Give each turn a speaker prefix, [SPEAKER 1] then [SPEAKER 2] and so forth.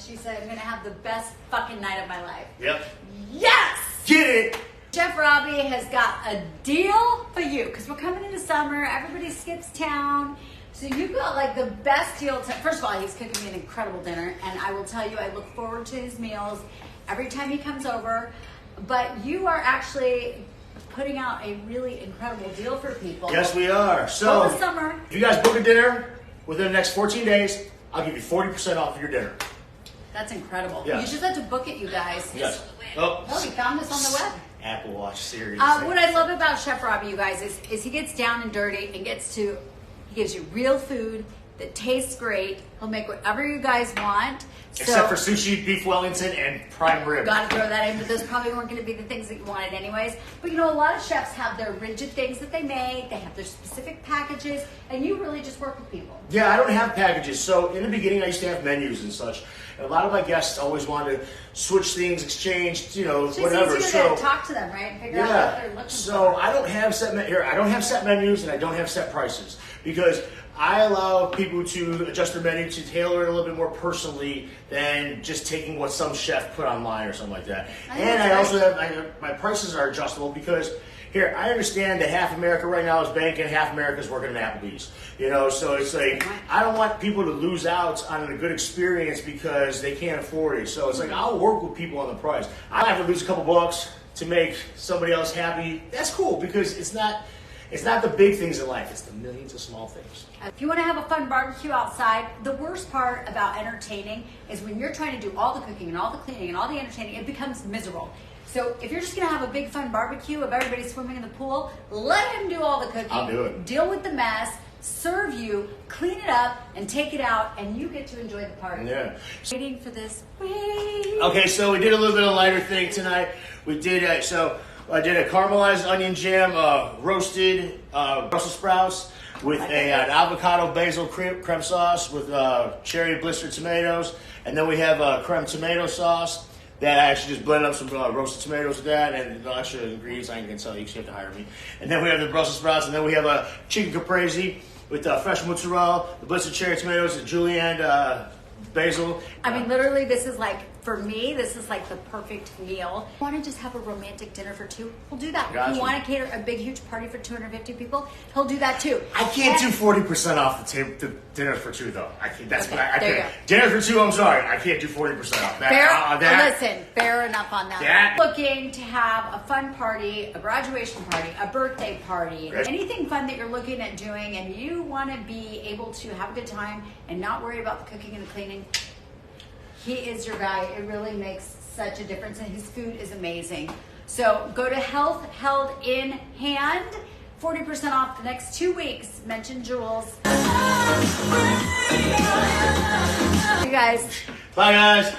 [SPEAKER 1] she said, I'm gonna have the best fucking night of my life.
[SPEAKER 2] Yep.
[SPEAKER 1] Yes!
[SPEAKER 2] Get it!
[SPEAKER 1] Chef Robbie has got a deal for you because we're coming into summer. Everybody skips town. So you've got like the best deal. First of all, he's cooking me an incredible dinner, and I will tell you, I look forward to his meals every time he comes over. But you are actually putting out a really incredible deal for people.
[SPEAKER 2] Yes, we are. So,
[SPEAKER 1] this summer,
[SPEAKER 2] if you guys book a dinner within the next 14 days, I'll give you 40% off of your dinner.
[SPEAKER 1] that's incredible.
[SPEAKER 2] Yeah.
[SPEAKER 1] You just have to book it, you guys.
[SPEAKER 2] Yes.
[SPEAKER 1] Oh, we found this on the web.
[SPEAKER 2] Apple Watch series.
[SPEAKER 1] What I love about Chef Robbie, you guys, is he gets down and dirty and he gives you real food that tastes great. He'll make whatever you guys want.
[SPEAKER 2] Except for sushi, beef Wellington, and prime rib.
[SPEAKER 1] Got to throw that in, but those probably weren't going to be the things that you wanted anyways. But you know, a lot of chefs have their rigid things that they make. They have their specific packages, and you really just work with people.
[SPEAKER 2] Yeah, I don't have packages. So in the beginning, I used to have menus and such. And a lot of my guests always wanted to switch things, exchange, whatever.
[SPEAKER 1] It's easier to talk to them, right? And figure out what they're looking for.
[SPEAKER 2] I don't have I don't have set menus, and I don't have set prices because I allow people to adjust their menu to tailor it a little bit more personally than just taking what some chef put online or something like that. And I also have my prices are adjustable because here, I understand that half America right now is banking, half America is working at Applebee's. So it's like, I don't want people to lose out on a good experience because they can't afford it. So it's like, I'll work with people on the price. I have to lose a couple bucks to make somebody else happy. That's cool because it's not the big things in life, it's the millions of small things.
[SPEAKER 1] If you want to have a fun barbecue outside, the worst part about entertaining is when you're trying to do all the cooking and all the cleaning and all the entertaining, it becomes miserable. So if you're just going to have a big fun barbecue of everybody swimming in the pool, let him do all the cooking.
[SPEAKER 2] I'll do it.
[SPEAKER 1] Deal with the mess, serve you, clean it up, and take it out, and you get to enjoy the party.
[SPEAKER 2] Yeah.
[SPEAKER 1] Waiting for this. Wait.
[SPEAKER 2] Okay, so we did a little bit of lighter thing tonight. We did I did a caramelized onion jam, roasted Brussels sprouts with an avocado basil creme sauce with cherry blistered tomatoes, and then we have creme tomato sauce that I actually just blended up some roasted tomatoes with that and the extra ingredients I can tell you because you have to hire me. And then we have the Brussels sprouts, and then we have a chicken caprese with fresh mozzarella, the blistered cherry tomatoes, the julienne basil.
[SPEAKER 1] I mean, literally, this is like, for me, this is like the perfect meal. You want to just have a romantic dinner for two? He'll do that. If you want to cater a big, huge party for 250 people, he'll do that too.
[SPEAKER 2] I can't do 40% off the dinner for two, though. I can't. That's
[SPEAKER 1] okay,
[SPEAKER 2] what I
[SPEAKER 1] there
[SPEAKER 2] can't. Dinner for two, I'm sorry. I can't do 40% off.
[SPEAKER 1] Listen, fair enough on that. Looking to have a fun party, a graduation party, a birthday party, anything fun that you're looking at doing, and you want to be able to have a good time and not worry about the cooking and the cleaning, he is your guy. It really makes such a difference, and his food is amazing. So go to Health Held in Hand, 40% off the next 2 weeks. Mention Jules. You guys.
[SPEAKER 2] Bye, guys.